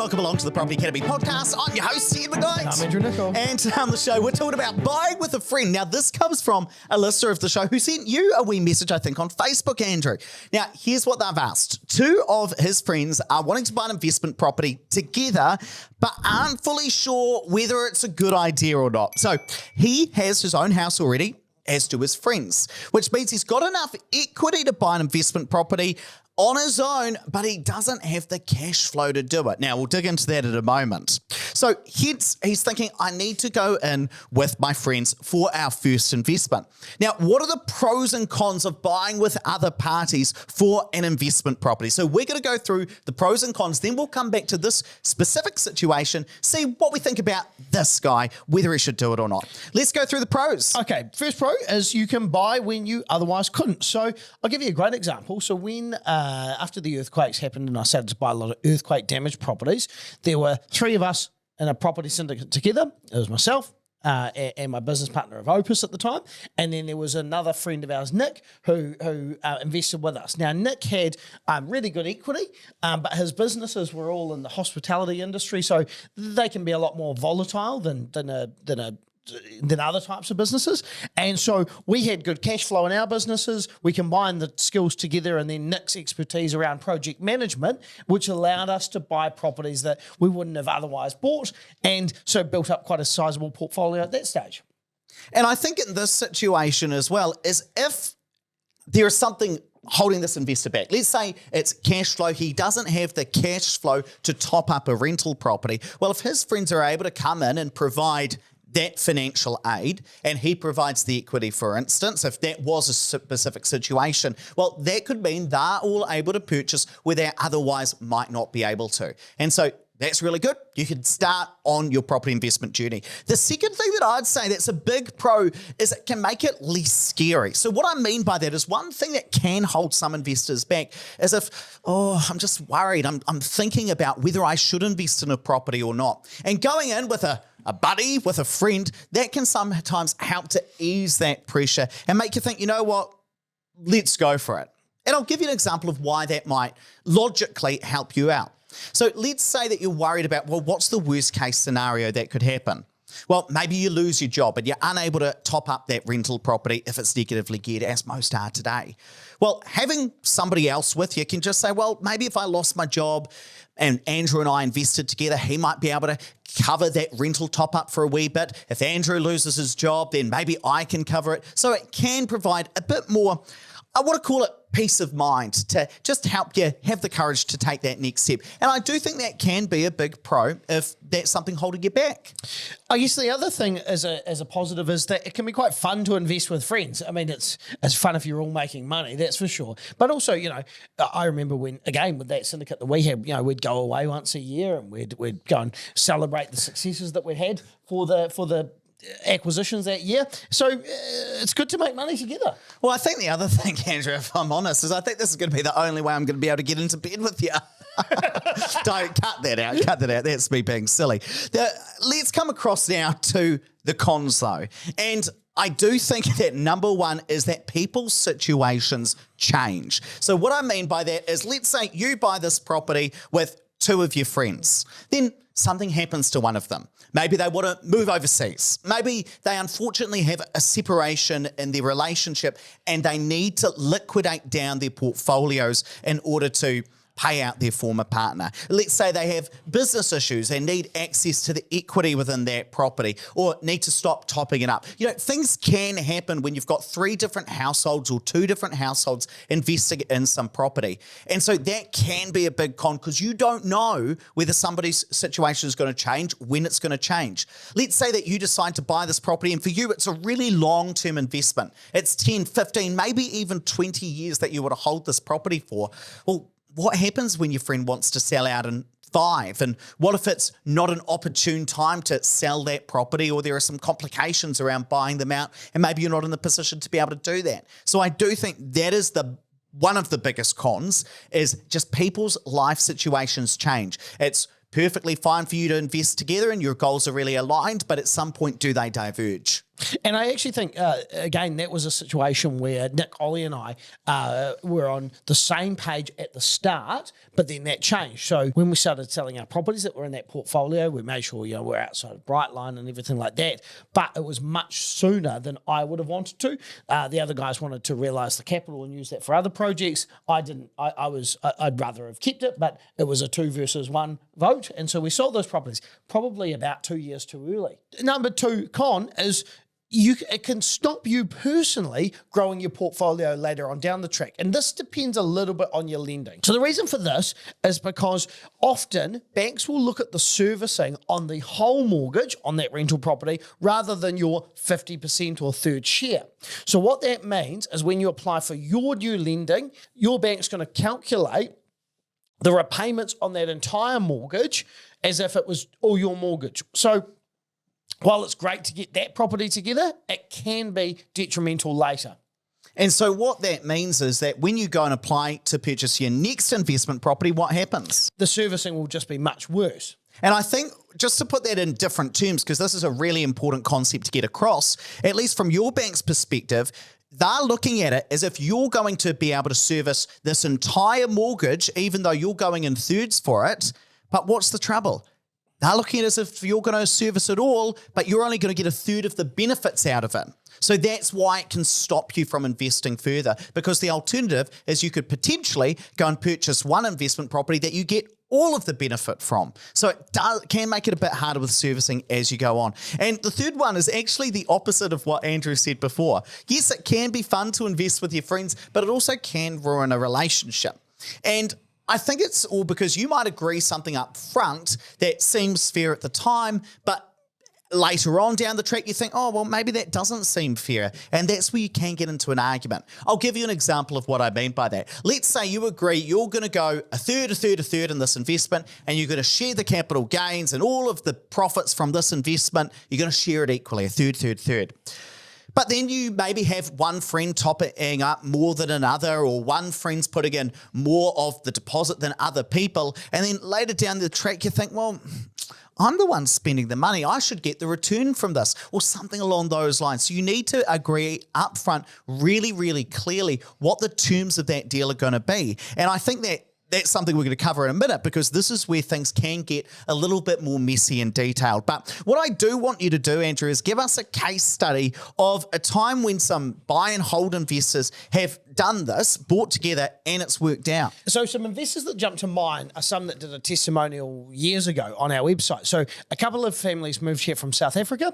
welcome along to the Property Academy podcast. I'm your host, Ian McKnight. I'm Andrew Nicol. And on the show, we're talking about buying with a friend. Now, this comes from a listener of the show who sent you a wee message, I think, on Facebook, Andrew. Now, here's what they've asked. Two of his friends are wanting to buy an investment property together, but aren't fully sure whether it's a good idea or not. So he has his own house already, as do his friends, which means he's got enough equity to buy an investment property on his own, but he doesn't have the cash flow to do it. Now, we'll dig into that in a moment. So hence, he's thinking, I need to go in with my friends for our first investment. Now, what are the pros and cons of buying with other parties for an investment property? So we're going to go through the pros and cons, then we'll come back to this specific situation, see what we think about this guy, whether he should do it or not. Let's go through the pros. Okay, first pro is you can buy when you otherwise couldn't. So I'll give you a great example. So when after the earthquakes happened and I started to buy a lot of earthquake damaged properties, there were three of us in a property syndicate together. It was myself and my business partner of Opus at the time, and then there was another friend of ours, Nick, who invested with us. Now, Nick had really good equity, but his businesses were all in the hospitality industry, so they can be a lot more volatile than other types of businesses. And so we had good cash flow in our businesses. We combined the skills together, and then Nick's expertise around project management, which allowed us to buy properties that we wouldn't have otherwise bought, and so built up quite a sizable portfolio at that stage. And I think in this situation as well, is if there is something holding this investor back. Let's say it's cash flow. He doesn't have the cash flow to top up a rental property. Well, if his friends are able to come in and provide that financial aid, and he provides the equity, for instance, if that was a specific situation, well, that could mean they're all able to purchase where they otherwise might not be able to. And so that's really good. You can start on your property investment journey. The second thing that I'd say that's a big pro is it can make it less scary. So what I mean by that is one thing that can hold some investors back is if, I'm just worried. I'm thinking about whether I should invest in a property or not. And going in with a buddy, with a friend, that can sometimes help to ease that pressure and make you think, you know what, let's go for it. And I'll give you an example of why that might logically help you out. So let's say that you're worried about, well, what's the worst case scenario that could happen? Well, maybe you lose your job and you're unable to top up that rental property if it's negatively geared, as most are today. Well, having somebody else with you can just say, well, maybe if I lost my job and Andrew and I invested together, he might be able to cover that rental top up for a wee bit. If Andrew loses his job, then maybe I can cover it. So it can provide a bit more, I want to call it peace of mind, to just help you have the courage to take that next step. And I do think that can be a big pro if that's something holding you back. I guess the other thing as a positive is that it can be quite fun to invest with friends. I mean, it's fun if you're all making money, that's for sure. But also, you know, I remember when, again, with that syndicate that we had, you know, we'd go away once a year and we'd go and celebrate the successes that we had for the acquisitions that year. So it's good to make money together. Well, I think the other thing, Andrew, if I'm honest, is I think this is going to be the only way I'm going to be able to get into bed with you. Don't cut that out. Cut that out. That's me being silly. Let's come across now to the cons, though. And I do think that number one is that people's situations change. So what I mean by that is, let's say you buy this property with two of your friends. Then something happens to one of them. Maybe they want to move overseas. Maybe they unfortunately have a separation in their relationship and they need to liquidate down their portfolios in order to pay out their former partner. Let's say they have business issues and need access to the equity within that property or need to stop topping it up. You know, things can happen when you've got three different households or two different households investing in some property. And so that can be a big con because you don't know whether somebody's situation is going to change, when it's going to change. Let's say that you decide to buy this property and for you it's a really long-term investment. It's 10, 15, maybe even 20 years that you want to hold this property for. Well, what happens when your friend wants to sell out in 5? And what if it's not an opportune time to sell that property, or there are some complications around buying them out and maybe you're not in the position to be able to do that? So I do think that is one of the biggest cons, is just people's life situations change. It's perfectly fine for you to invest together and your goals are really aligned, but at some point do they diverge? And I actually think, again, that was a situation where Nick, Ollie and I were on the same page at the start, but then that changed. So when we started selling our properties that were in that portfolio, we made sure, we're outside of Brightline and everything like that. But it was much sooner than I would have wanted to. The other guys wanted to realise the capital and use that for other projects. I didn't. I'd rather have kept it, but it was a 2 versus 1 vote. And so we sold those properties probably about 2 years too early. Number 2 con is it can stop you personally growing your portfolio later on down the track. And this depends a little bit on your lending. So the reason for this is because often banks will look at the servicing on the whole mortgage on that rental property rather than your 50% or third share. So what that means is when you apply for your new lending, your bank's going to calculate the repayments on that entire mortgage as if it was all your mortgage. So while it's great to get that property together, it can be detrimental later. And so what that means is that when you go and apply to purchase your next investment property, what happens? The servicing will just be much worse. And I think just to put that in different terms, because this is a really important concept to get across, at least from your bank's perspective, they're looking at it as if you're going to be able to service this entire mortgage, even though you're going in thirds for it. But what's the trouble? They're looking at it as if you're going to service it all, but you're only going to get a third of the benefits out of it. So that's why it can stop you from investing further, because the alternative is you could potentially go and purchase one investment property that you get all of the benefit from. So it can make it a bit harder with servicing as you go on. And the third one is actually the opposite of what Andrew said before. Yes, it can be fun to invest with your friends, but it also can ruin a relationship. And I think it's all because you might agree something up front that seems fair at the time, but later on down the track, you think, oh, well, maybe that doesn't seem fair. And that's where you can get into an argument. I'll give you an example of what I mean by that. Let's say you agree you're going to go a third in this investment, and you're going to share the capital gains and all of the profits from this investment. You're going to share it equally, a third. But then you maybe have one friend topping up more than another, or one friend's putting in more of the deposit than other people. And then later down the track, you think, well, I'm the one spending the money. I should get the return from this, or something along those lines. So you need to agree upfront really, really clearly what the terms of that deal are going to be. And I think that's something we're going to cover in a minute, because this is where things can get a little bit more messy and detailed. But what I do want you to do, Andrew, is give us a case study of a time when some buy and hold investors have done this, bought together, and it's worked out. So some investors that jump to mind are some that did a testimonial years ago on our website. So a couple of families moved here from South Africa.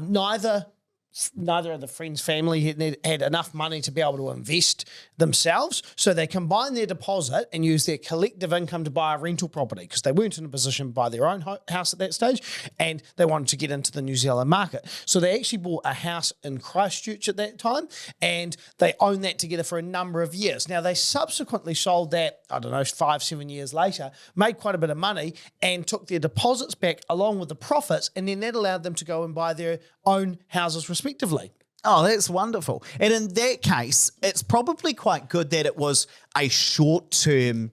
Neither of the friends' family had enough money to be able to invest themselves, so they combined their deposit and used their collective income to buy a rental property, because they weren't in a position to buy their own house at that stage, and they wanted to get into the New Zealand market. So they actually bought a house in Christchurch at that time, and they owned that together for a number of years. Now, they subsequently sold that, 5-7 years later, made quite a bit of money, and took their deposits back along with the profits, and then that allowed them to go and buy their own houses respectively. Oh, that's wonderful. And in that case, it's probably quite good that it was a short-term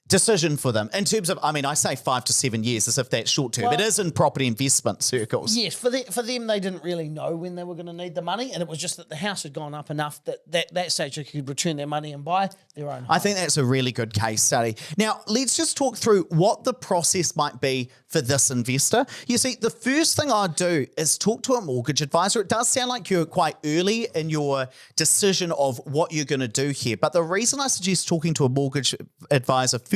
decision for them in terms of, I say 5 to 7 years as if that's short term. It is in property investment circles. Yes, for them, they didn't really know when they were going to need the money, and it was just that the house had gone up enough that stage they could return their money and buy their own home. I think that's a really good case study. Now, let's just talk through what the process might be for this investor. You see, the first thing I'd do is talk to a mortgage advisor. It does sound like you're quite early in your decision of what you're going to do here, but the reason I suggest talking to a mortgage advisor first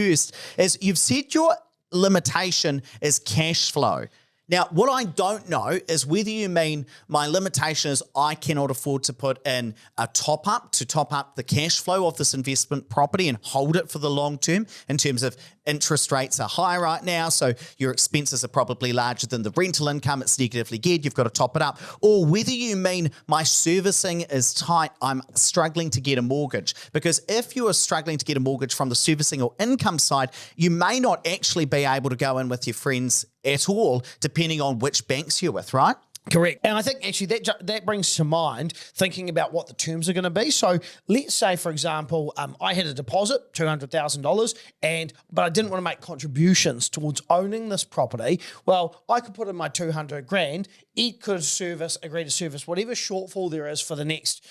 is you've said your limitation is cash flow. Now, what I don't know is whether you mean my limitation is I cannot afford to put in a top up the cash flow of this investment property and hold it for the long term, in terms of interest rates are high right now, so your expenses are probably larger than the rental income, it's negatively geared, you've got to top it up. Or whether you mean my servicing is tight, I'm struggling to get a mortgage. Because if you are struggling to get a mortgage from the servicing or income side, you may not actually be able to go in with your friends at all, depending on which banks you're with, right? Correct. And I think actually that brings to mind thinking about what the terms are going to be. So let's say, for example, I had a deposit, $200,000, but I didn't want to make contributions towards owning this property. Well, I could put in my 200 grand. It could agree to service whatever shortfall there is for the next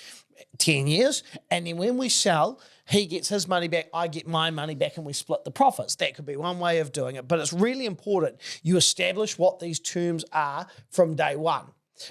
10 years. And then when we sell, he gets his money back, I get my money back, and we split the profits. That could be one way of doing it. But it's really important you establish what these terms are from day one.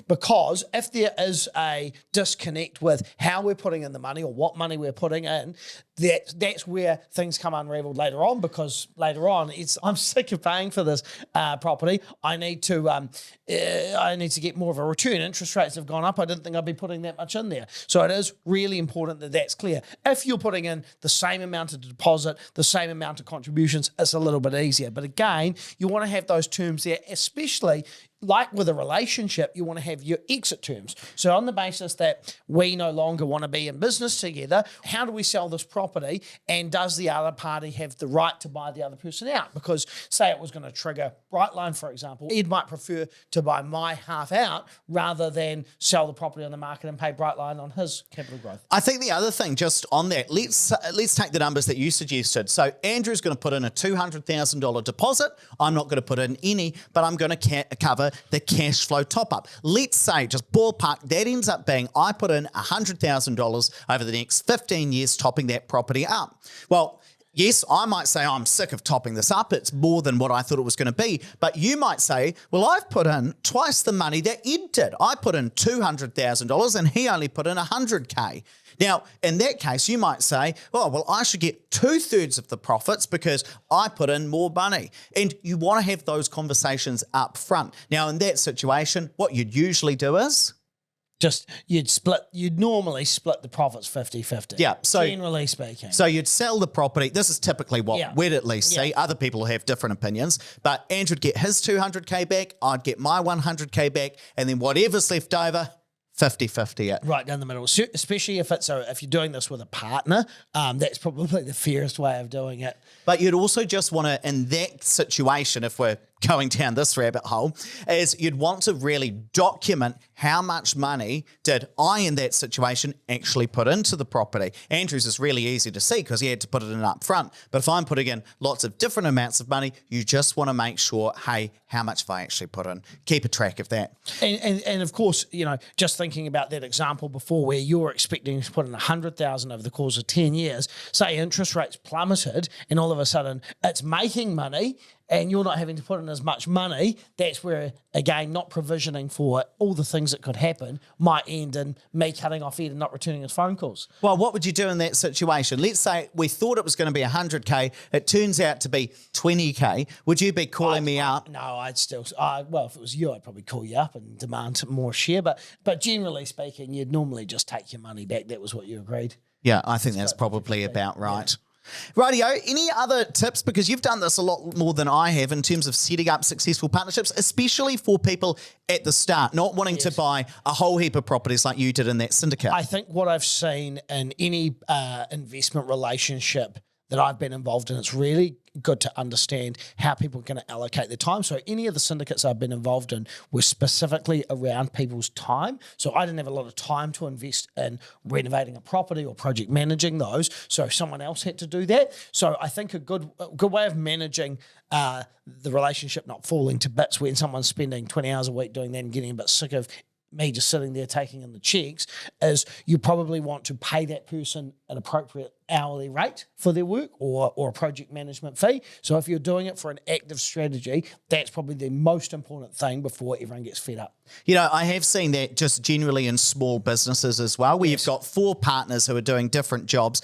Because if there is a disconnect with how we're putting in the money or what money we're putting in, that's where things come unraveled later on. Because later on, I'm sick of paying for this property. I need to get more of a return. Interest rates have gone up. I didn't think I'd be putting that much in there. So it is really important that that's clear. If you're putting in the same amount of deposit, the same amount of contributions, it's a little bit easier. But again, you want to have those terms there, especially like with a relationship, you want to have your exit terms. So on the basis that we no longer want to be in business together, how do we sell this property, and does the other party have the right to buy the other person out? Because say it was going to trigger Brightline, for example, Ed might prefer to buy my half out rather than sell the property on the market and pay Brightline on his capital growth. I think the other thing, just on that, let's take the numbers that you suggested. So Andrew's going to put in a $200,000 deposit. I'm not going to put in any, but I'm going to cover the cash flow top up. Let's say, just ballpark, that ends up being I put in $100,000 over the next 15 years topping that property up. Well, yes, I might say I'm sick of topping this up. It's more than what I thought it was going to be. But you might say, well, I've put in twice the money that Ed did. I put in $200,000 and he only put in $100K. Now, in that case, you might say, oh, well, I should get 2/3 of the profits because I put in more money. And you want to have those conversations up front. Now, in that situation, what you'd usually do is? You'd normally split the profits 50-50. Yeah. So generally speaking. So you'd sell the property. This is typically what we'd at least see. Other people have different opinions. But Andrew would get his 200K back. I'd get my 100K back. And then whatever's left over, 50-50 it. Right down the middle, especially if you're doing this with a partner, that's probably the fairest way of doing it. But you'd also just want to, in that situation, if we're going down this rabbit hole, is you'd want to really document how much money did I, in that situation, actually put into the property. Andrew's is really easy to see because he had to put it in up front. But if I'm putting in lots of different amounts of money, you just want to make sure, hey, how much have I actually put in? Keep a track of that. And of course, just thinking about that example before where you're expecting to put in $100,000 over the course of 10 years, say interest rates plummeted and all of a sudden it's making money and you're not having to put in as much money, that's where, again, not provisioning for all the things that could happen might end in me cutting off Ed and not returning his phone calls. Well, what would you do in that situation? Let's say we thought it was going to be 100K. It turns out to be 20K. Would you be calling me up? No, I'd still, well, if it was you, I'd probably call you up and demand more share. But generally speaking, you'd normally just take your money back. That was what you agreed. Yeah, I think that's probably about right. Yeah. Rightio, any other tips? Because you've done this a lot more than I have in terms of setting up successful partnerships, especially for people at the start, not wanting to buy a whole heap of properties like you did in that syndicate. I think what I've seen in any investment relationship that I've been involved in, it's really good to understand how people are going to allocate their time. So any of the syndicates I've been involved in were specifically around people's time. So I didn't have a lot of time to invest in renovating a property or project managing those. So someone else had to do that. So I think a good way of managing the relationship not falling to bits when someone's spending 20 hours a week doing that and getting a bit sick of me just sitting there taking in the checks is you probably want to pay that person an appropriate hourly rate for their work or a project management fee. So if you're doing it for an active strategy, that's probably the most important thing before everyone gets fed up. I have seen that just generally in small businesses as well, where you've got 4 partners who are doing different jobs.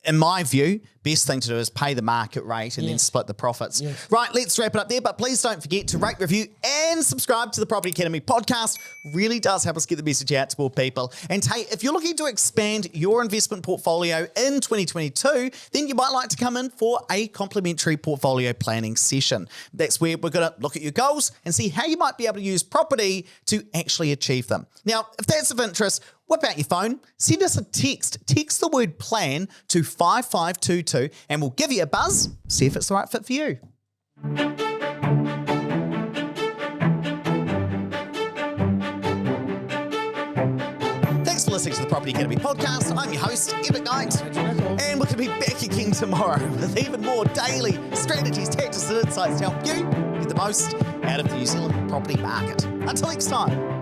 In my view, best thing to do is pay the market rate and then split the profits. Yes. Right, let's wrap it up there. But please don't forget to rate, review, and subscribe to the Property Academy podcast. Really does help us get the message out to more people. And hey, if you're looking to expand your investment portfolio in 2022, then you might like to come in for a complimentary portfolio planning session. That's where we're going to look at your goals and see how you might be able to use property to actually achieve them. Now, if that's of interest, whip out your phone, send us a text. Text the word PLAN to 5522 and we'll give you a buzz, see if it's the right fit for you. listening to the Property Academy podcast. I'm your host, Emmett Knight. And we're going to be back again tomorrow with even more daily strategies, tactics, and insights to help you get the most out of the New Zealand property market. Until next time.